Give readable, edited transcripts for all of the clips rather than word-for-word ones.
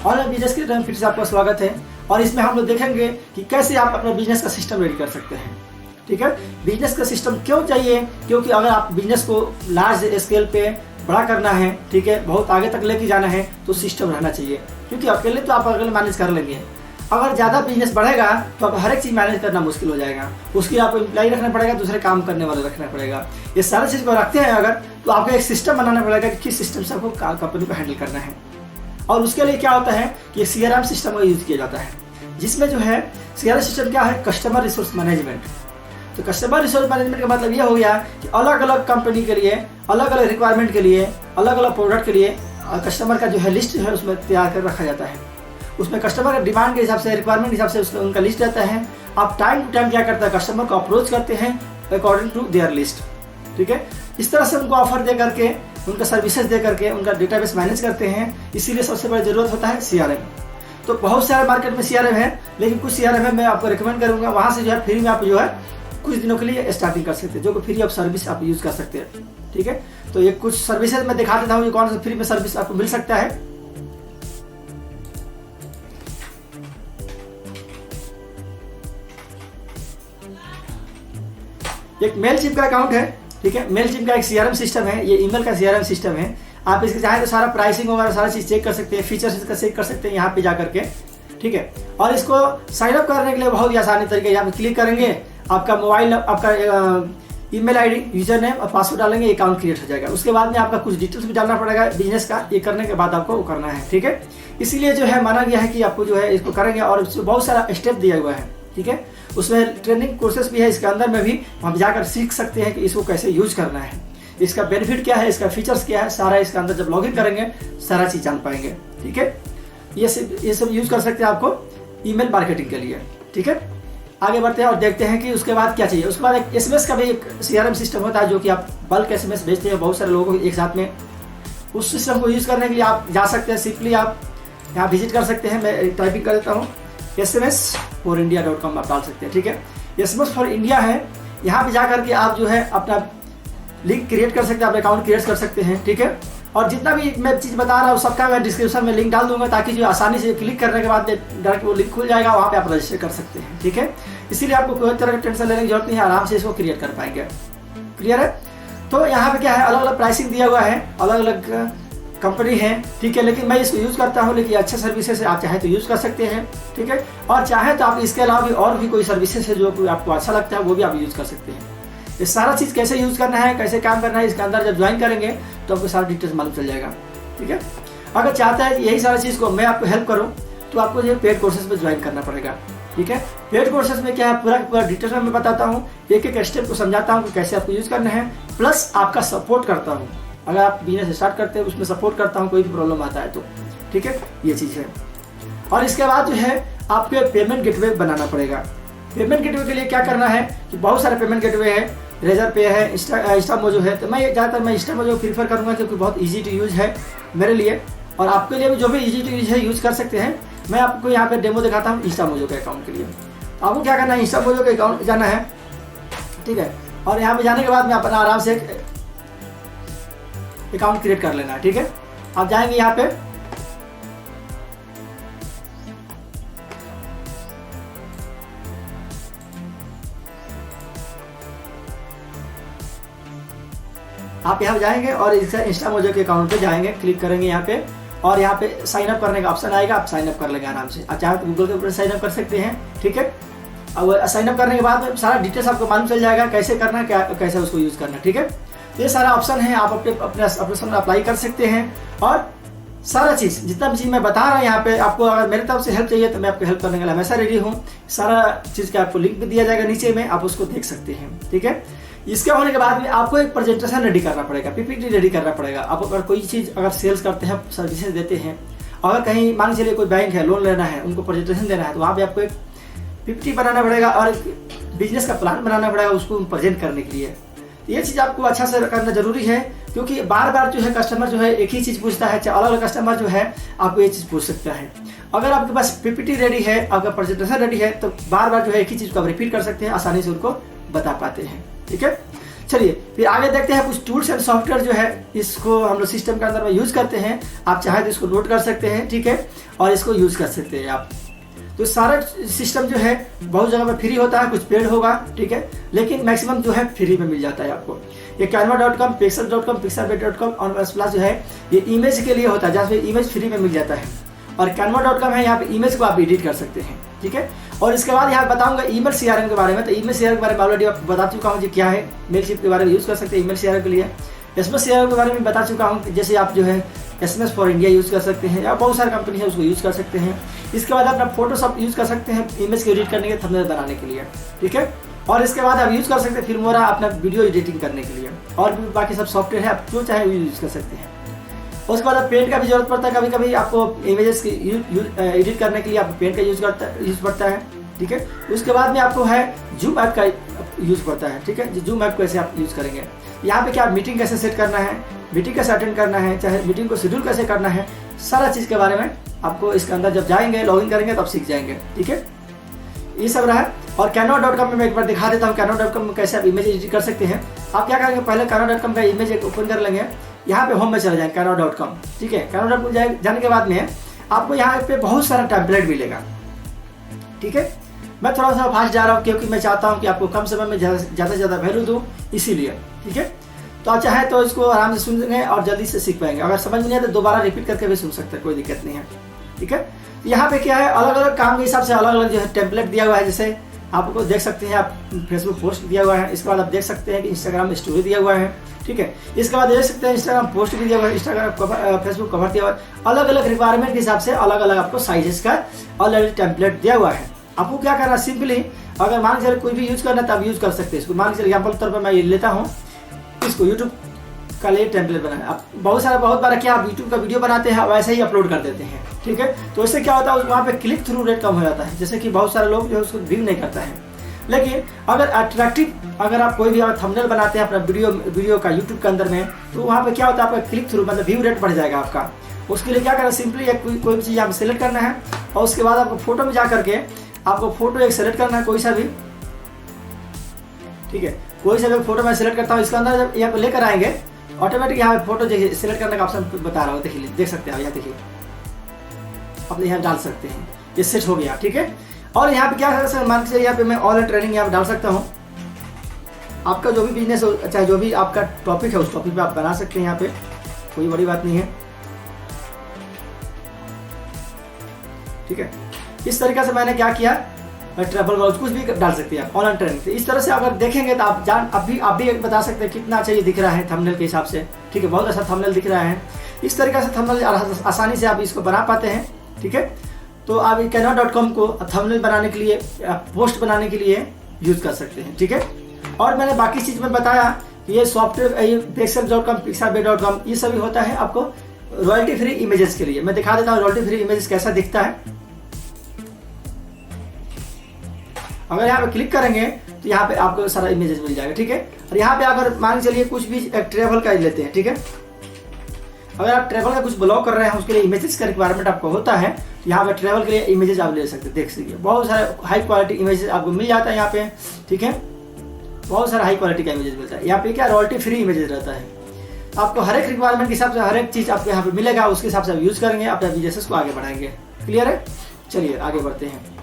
Online business के फिर से आपका स्वागत है। और इसमें हम लोग देखेंगे कि कैसे आप अपने बिजनेस का सिस्टम रेडी कर सकते हैं। ठीक है, बिजनेस का सिस्टम क्यों चाहिए? क्योंकि अगर आप बिजनेस को लार्ज स्केल पे बड़ा करना है, ठीक है, बहुत आगे तक लेके जाना है, तो सिस्टम रहना चाहिए। क्योंकि अकेले तो आप अकेले मैनेज कर लेंगे, अगर ज़्यादा बिजनेस बढ़ेगा तो आप हर एक चीज़ मैनेज करना मुश्किल हो जाएगा। उसके लिए आपको एम्प्लॉय रखना पड़ेगा, दूसरे काम करने वाले रखना पड़ेगा। ये सारी चीज़ को रखते हैं अगर, तो आपको एक सिस्टम बनाना पड़ेगा कि किस सिस्टम से आपको कंपनी को हैंडल करना है। और उसके लिए क्या होता है कि CRM सिस्टम का यूज़ किया जाता है, जिसमें जो है CRM सिस्टम क्या है, कस्टमर रिसोर्स मैनेजमेंट। तो कस्टमर रिसोर्स मैनेजमेंट का मतलब ये हो गया कि अलग अलग कंपनी के लिए, अलग अलग रिक्वायरमेंट के लिए, अलग अलग प्रोडक्ट के लिए कस्टमर का जो है लिस्ट है उसमें तैयार कर रखा जाता है। उसमें कस्टमर के डिमांड के हिसाब से, रिक्वायरमेंट के हिसाब से उसका उनका लिस्ट रहता है। आप टाइम टू टाइम क्या करते हैं, कस्टमर को अप्रोच करते हैं अकॉर्डिंग टू देयर लिस्ट। ठीक है, इस तरह से उनको ऑफर दे करके, उनका सर्विसेज दे करके उनका डेटाबेस मैनेज करते हैं। इसीलिए सबसे बड़ी जरूरत होता है CRM। तो बहुत सारे मार्केट में CRM है, लेकिन कुछ CRM है मैं आपको रिकमेंड करूंगा, वहां से जो है फ्री में आप जो है कुछ दिनों के लिए स्टार्टिंग कर सकते हैं, जो कि फ्री ऑफ सर्विस आप यूज कर सकते हैं। ठीक है, तो ये कुछ सर्विसेज मैं दिखा देता हूँ, कौन सा फ्री में सर्विस आपको मिल सकता है। एक मेलचिप का अकाउंट है। ठीक है, मेलचिप का एक CRM सिस्टम है, ये ईमेल का CRM सिस्टम है। आप इसके चाहे तो सारा प्राइसिंग वगैरह सारा चीज चेक कर सकते हैं, फीचर्स इसका चेक कर सकते हैं यहाँ पे जा करके। ठीक है, और इसको साइन अप करने के लिए बहुत ही आसानी तरीके, यहाँ पे क्लिक करेंगे, आपका मोबाइल, आपका ईमेल आईडी, यूजर नेम और पासवर्ड डालेंगे, अकाउंट क्रिएट हो जाएगा। उसके बाद में आपका कुछ डिटेल्स भी डालना पड़ेगा बिजनेस का, ये करने के बाद आपको वो करना है। ठीक है, इसीलिए जो है माना गया है कि आपको जो है इसको करेंगे, और उसमें बहुत सारा स्टेप दिया हुआ है। ठीक है, उसमें ट्रेनिंग कोर्सेस भी है, इसके अंदर में भी हम जाकर सीख सकते हैं कि इसको कैसे यूज करना है, इसका बेनिफिट क्या है, इसका फीचर्स क्या है, सारा इसके अंदर जब लॉगिन करेंगे सारा चीज जान पाएंगे। ठीक है, ये सब यूज कर सकते हैं आपको ईमेल मार्केटिंग के लिए। ठीक है, आगे बढ़ते हैं और देखते हैं कि उसके बाद क्या चाहिए। उसके बाद एक SMS का भी एक CRM सिस्टम होता है, जो कि आप बल्क SMS भेजते हैं बहुत सारे लोगों को एक साथ में। उस सिस्टम को यूज करने के लिए आप जा सकते हैं, सिंपली आप यहाँ विजिट कर सकते हैं। मैं टाइपिंग कर देता हूँ, sms4india.com आप डाल सकते हैं। ठीक है, SMS फॉर इंडिया है, यहाँ पे जाकर के आप जो है अपना लिंक क्रिएट कर सकते हैं, अपना अकाउंट क्रिएट कर सकते हैं। ठीक है, और जितना भी मैं चीज़ बता रहा हूँ सबका मैं डिस्क्रिप्शन में लिंक डाल दूंगा, ताकि जो आसानी से क्लिक करने के बाद डायरेक्ट वो लिंक खुल जाएगा, वहाँ पे आप रजिस्टर कर सकते हैं। ठीक है, इसीलिए आपको कोई तरह की टेंशन लेने की जरूरत नहीं है, आराम से इसको क्रिएट कर पाएंगे। क्लियर है? तो यहाँ पे क्या है, अलग अलग प्राइसिंग दिया हुआ है, अलग अलग कंपनी है। ठीक है, लेकिन मैं इसको यूज़ करता हूँ, लेकिन अच्छे सर्विसेज आप चाहे तो यूज़ कर सकते हैं। ठीक है, और चाहे तो आप इसके अलावा भी और भी कोई सर्विसेज है जो आपको अच्छा लगता है, वो भी आप यूज़ कर सकते हैं। ये सारा चीज़ कैसे यूज़ करना है, कैसे काम करना है, इसके अंदर जब ज्वाइन करेंगे तो आपको सारा डिटेल्स मालूम चल जाएगा। ठीक है, अगर चाहता है कि यही सारी चीज़ को मैं आपको हेल्प करूँ, तो आपको जो पेड कोर्सेज में ज्वाइन करना पड़ेगा। ठीक है, पेड कोर्सेज में क्या है, पूरा डिटेल्स में मैं बताता हूँ, एक एक स्टेप को समझाता हूँ कि कैसे आपको यूज़ करना है, प्लस आपका सपोर्ट करता हूँ। अगर आप बिजनेस स्टार्ट करते हैं उसमें सपोर्ट करता हूँ, कोई भी प्रॉब्लम आता है तो। ठीक है, ये चीज़ है। और इसके बाद जो है आपको पेमेंट गेटवे बनाना पड़ेगा। पेमेंट गेटवे के लिए क्या करना है कि बहुत सारे पेमेंट गेटवे है, रेजर पे है, इंस्टामोजो है। तो मैं ज़्यादातर इंस्टामोजो प्रीफर करूँगा, क्योंकि बहुत ईजी टू यूज़ है मेरे लिए, और आपके लिए भी जो भी ईजी टू यूज़ है यूज़ कर सकते हैं। मैं आपको यहाँ पे डेमो दिखाता हूँ इंस्टामोजो के अकाउंट के लिए। आपको क्या करना है, इंस्टामोजो के अकाउंट जाना है। ठीक है, और यहाँ पे जाने के बाद में अपना आराम से अकाउंट क्रिएट कर लेना है। ठीक है, आप जाएंगे यहाँ पे, आप यहाँ जाएंगे और इंस्टामोजो के अकाउंट पे जाएंगे, क्लिक करेंगे यहाँ पे, और यहाँ पे साइन अप करने का ऑप्शन आएगा, आप साइन अप कर लेंगे आराम से। आप चाहे तो गूगल के ऊपर साइन अप कर सकते हैं। ठीक है, अब साइन अप करने के बाद में सारा डिटेल्स आपको मालूम चल जाएगा, कैसे करना, क्या कैसे उसको यूज़ करना। ठीक है, ये सारा ऑप्शन है, आप अपने सामने अप्लाई कर सकते हैं। और सारा चीज़ जितना भी चीज़ मैं बता रहा हूँ यहाँ पे, आपको अगर मेरे तरफ से हेल्प चाहिए तो मैं आपको हेल्प करने के लिए हमेशा रेडी हूँ। सारा चीज़ का आपको लिंक भी दिया जाएगा नीचे में, आप उसको देख सकते हैं। ठीक है, इसके होने के बाद में आपको एक प्रेजेंटेशन रेडी करना पड़ेगा, PPT रेडी करना पड़ेगा। आप अगर कोई चीज़ अगर सेल्स करते हैं, सर्विसेज देते हैं, अगर कहीं मान चलिए कोई बैंक है, लोन लेना है, उनको प्रेजेंटेशन देना है, तो वहाँ पे आपको एक PPT बनाना पड़ेगा और बिजनेस का प्लान बनाना पड़ेगा उसको प्रेजेंट करने के लिए। ये चीज़ आपको अच्छा से करना जरूरी है, क्योंकि बार बार जो है कस्टमर जो है एक ही चीज़ पूछता है, अलग अलग कस्टमर जो है आपको ये चीज़ पूछ सकता है। अगर आपके पास PPT रेडी है, आपका प्रेजेंटेशन रेडी है, तो बार बार जो है एक ही चीज़ को आप रिपीट कर सकते हैं, आसानी से उनको बता पाते हैं। ठीक है, चलिए फिर आगे देखते हैं कुछ टूल्स एंड सॉफ्टवेयर जो है इसको हम लोग सिस्टम के अंदर में यूज़ करते हैं। आप चाहे तो इसको नोट कर सकते हैं, ठीक है, और इसको यूज़ कर सकते हैं आप। तो सारा सिस्टम जो है बहुत जगह पे फ्री होता है, कुछ पेड होगा, ठीक है, लेकिन मैक्सिमम जो है फ्री में मिल जाता है आपको। ये canva.com, pixel.com, pixabay.com और OnePlus जो है ये इमेज के लिए होता है, जहाँ पे इमेज फ्री में मिल जाता है। और canva.com है, यहाँ पे इमेज को आप एडिट कर सकते हैं, ठीक है। और इसके बाद यहाँ बताऊंगा ईमेल CRM के बारे में। तो ईमेल CRM के बारे में ऑलरेडी आपको बता चुका हूँ जी क्या है, मेलशिप के बारे में यूज़ कर सकते हैं ईमेल CRM के लिए। SMS CRM के बारे में बता चुका हूँ, जैसे आप जो है SMS फॉर इंडिया यूज़ कर सकते हैं, या बहुत सारी कंपनी है उसको यूज़ कर सकते हैं। इसके बाद अपना फोटोशॉप यूज़ कर सकते हैं इमेज को एडिट करने के, थंबनेल बनाने के लिए, ठीक है। और इसके बाद आप यूज़ कर सकते हैं फिल्मोरा अपना वीडियो एडिटिंग करने के लिए, और भी बाकी सब सॉफ्टवेयर है, आप जो चाहे वो यूज़ कर सकते हैं। उसके बाद पेंट का भी जरूरत पड़ता है, कभी कभी आपको इमेजेस की एडिट करने के लिए आपको पेंट का यूज़ पड़ता है, ठीक है। उसके बाद में आपको है जूम ऐप का यूज़ पड़ता है, ठीक है। जूम ऐप कैसे आप यूज़ करेंगे, यहाँ पे क्या मीटिंग कैसे सेट करना है, मीटिंग कैसे अटेंड करना है, चाहे मीटिंग को शेड्यूल कैसे करना है, सारा चीज़ के बारे में आपको इसके अंदर जब जाएंगे लॉगिन करेंगे तब सीख जाएंगे, ठीक है। ये सब रहा। और canva.com में मैं एक बार दिखा देता हूँ canva.com में कैसे आप इमेज एडिट कर सकते हैं। आप क्या करेंगे, पहले canva.com का इमेज एक ओपन कर लेंगे, यहाँ पे होम में चले जाएंगे canva.com, ठीक है। canva.com जाने के बाद में आपको यहाँ पे बहुत सारा टेम्पलेट मिलेगा, ठीक है। मैं थोड़ा सा फास्ट जा रहा हूँ क्योंकि मैं चाहता हूँ कि आपको कम समय में ज़्यादा से ज़्यादा वैल्यू दूँ, इसीलिए, ठीक है। तो आप चाहे तो इसको आराम से सुनेंगे और जल्दी से सीख पाएंगे। अगर समझ नहीं आए तो दोबारा रिपीट करके भी सुन सकते हैं, कोई दिक्कत नहीं है, ठीक है। यहाँ पे क्या है, अलग अलग काम के हिसाब से अलग अलग जो है टेम्पलेट दिया हुआ है। जैसे आपको देख सकते हैं, आप फेसबुक पोस्ट दिया हुआ है, इसके बाद आप देख सकते हैं कि इंस्टाग्राम स्टोरी दिया हुआ है, ठीक है। इसके बाद देख सकते हैं इंस्टाग्राम पोस्ट भी दिया हुआ है, इंस्टाग्राम फेसबुक कवर दिया हुआ है। अलग अलग रिक्वायरमेंट के हिसाब से अलग अलग आपको साइजेस का ऑलरेडी टेम्पलेट दिया हुआ है। आपको क्या करना, सिंपली अगर मान के चलिए कोई भी यूज़ करना है तब यूज़ कर सकते हैं इसको। मान के चलिए एग्जाम्पल तौर पर मैं ये लेता हूँ, इसको यूट्यूब का लिए टेम्पलेट बनाना। आप बहुत बार क्या आप यूट्यूब का वीडियो बनाते हैं वैसे ही अपलोड कर देते हैं, ठीक है। तो इससे क्या होता है, वहाँ पे क्लिक थ्रू रेट कम हो जाता है, जैसे कि बहुत सारे लोग जो है उसको व्यू नहीं करता है। लेकिन अगर अट्रैक्टिव अगर आप कोई भी थंबनेल बनाते हैं अपना वीडियो का यूट्यूब के अंदर में, तो वहाँ पे क्या होता है, आपका क्लिक थ्रू मतलब व्यू रेट बढ़ जाएगा आपका। उसके लिए क्या करना, सिंपली कोई भी चीज़ यहाँ पे सेलेक्ट करना है, और उसके बाद आपको फोटो में जा करके आपको फोटो एक सेलेक्ट करना है, कोई सा भी, ठीक है। कोई सा भी फोटो मैं सेलेक्ट करता हूँ, इसके अंदर जब यहाँ पे लेकर आएंगे ऑटोमेटिक यहाँ पे फोटो देखिए सेलेक्ट करने का ऑप्शन बता रहा हूँ, देखिए देख सकते हैं आप, यहाँ देखिए अपने यहाँ डाल सकते हैं, ये सेट हो गया, ठीक है। और यहाँ पे क्या कर सकते हैं, मान लीजिए यहाँ पे मैं ऑनलाइन ट्रेनिंग यहाँ पे डाल सकता हूँ। आपका जो भी बिजनेस हो, चाहे जो भी आपका टॉपिक है उस टॉपिक पे आप बना सकते हैं, यहाँ पे कोई बड़ी बात नहीं है, ठीक है। इस तरीके से मैंने क्या किया, ट्रैवल ब्लॉग कुछ भी डाल सकते हैं आप ऑनलाइन ट्रेनिंग। इस तरह से अगर देखेंगे तो आप भी बता सकते हैं कितना अच्छा ये दिख रहा है थंबनेल के हिसाब से, ठीक है। बहुत अच्छा थंबनेल दिख रहा है। इस तरीके से थंबनेल आसानी से आप इसको बना पाते हैं, ठीक है। तो आप canva.com को थंबनेल बनाने के लिए, पोस्ट बनाने के लिए यूज कर सकते हैं, ठीक है। और मैंने बाकी चीज़ में बताया कि ये सॉफ्टवेयर pixel.com, pixabay.com ये सभी होता है आपको रॉयल्टी फ्री इमेजेस के लिए। मैं दिखा देता हूँ रॉयल्टी फ्री इमेजेस कैसा दिखता है। अगर यहाँ पे क्लिक करेंगे तो यहाँ पे आपको सारा इमेजेस मिल जाएगा, ठीक है। और यहाँ पे अगर मान चलिए कुछ भी ट्रेवल का लेते हैं, ठीक है। अगर आप ट्रेवल का कुछ ब्लॉग कर रहे हैं उसके लिए इमेजेस का रिक्वायरमेंट आपको होता है, तो यहाँ पे ट्रेवल के लिए इमेजेस आप ले सकते हैं। देख सकते बहुत सारे हाई क्वालिटी इमेजेस आपको मिल जाता है यहाँ पे, ठीक है। बहुत सारा हाई क्वालिटी का इमेजेस मिलता है। यहाँ पे क्या रॉयल्टी फ्री इमेजेस रहता है। आपको हर एक रिक्वायरमेंट के हिसाब से हर एक चीज़ आपको यहाँ पे मिलेगा, उसके हिसाब से आप यूज़ करेंगे, अपने बिजनेस को आगे बढ़ाएंगे। क्लियर है, चलिए आगे बढ़ते हैं।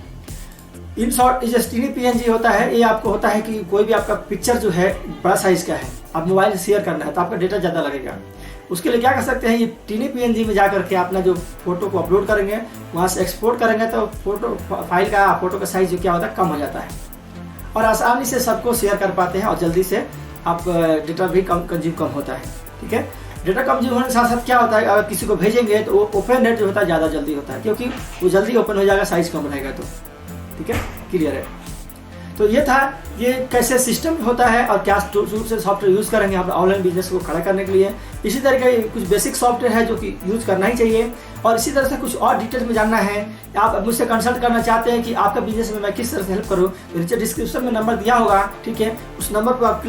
इन शॉर्ट ये टीनी PNG होता है, ये आपको होता है कि कोई भी आपका पिक्चर जो है बड़ा साइज का है, आप मोबाइल से शेयर करना है तो आपका डेटा ज़्यादा लगेगा। उसके लिए क्या कर सकते हैं, ये टीनी PNG में जा करके अपना जो फोटो को अपलोड करेंगे, वहाँ से एक्सपोर्ट करेंगे तो फोटो का साइज जो क्या होता है कम हो जाता है, और आसानी से सबको शेयर कर पाते हैं, और जल्दी से आप डेटा भी कंज्यूम कम होता है, ठीक है। डेटा कंज्यूम होने के साथ साथ क्या होता है, अगर किसी को भेजेंगे तो वो ओपन रेट जो होता है ज़्यादा जल्दी होता है, क्योंकि वो जल्दी ओपन हो जाएगा, साइज कम रहेगा तो, ठीक है। क्लियर है। तो ये था ये कैसे सिस्टम होता है और क्या टूल्स से सॉफ्टवेयर यूज़ करेंगे अपने ऑनलाइन बिजनेस को खड़ा करने के लिए। इसी तरह के कुछ बेसिक सॉफ्टवेयर है जो कि यूज़ करना ही चाहिए, और इसी तरह से कुछ और डिटेल्स में जानना है, आप मुझसे कंसल्ट करना चाहते हैं कि आपका बिजनेस में मैं किस तरह से हेल्प करूँ, नीचे डिस्क्रिप्शन में नंबर दिया होगा, ठीक है। उस नंबर पर आप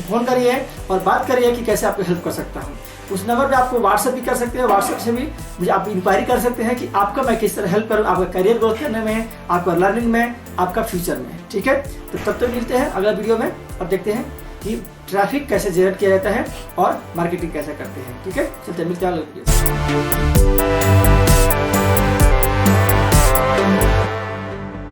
फ़ोन करिए और बात करिए कि कैसे आपको हेल्प कर सकता हूँ। उस नंबर पे आपको व्हाट्सएप भी कर सकते हैं, व्हाट्सएप से भी मुझे आप इंक्वायरी कर सकते हैं कि आपका मैं किस तरह हेल्प करूँ, आपका करियर ग्रोथ करने में, आपका लर्निंग में, आपका फ्यूचर में, ठीक है। तो तब तक मिलते हैं अगला वीडियो में और देखते हैं कि ट्रैफिक कैसे जनरेट किया जाता है और मार्केटिंग कैसे करते हैं। ठीक है, चलते मिलते हैं।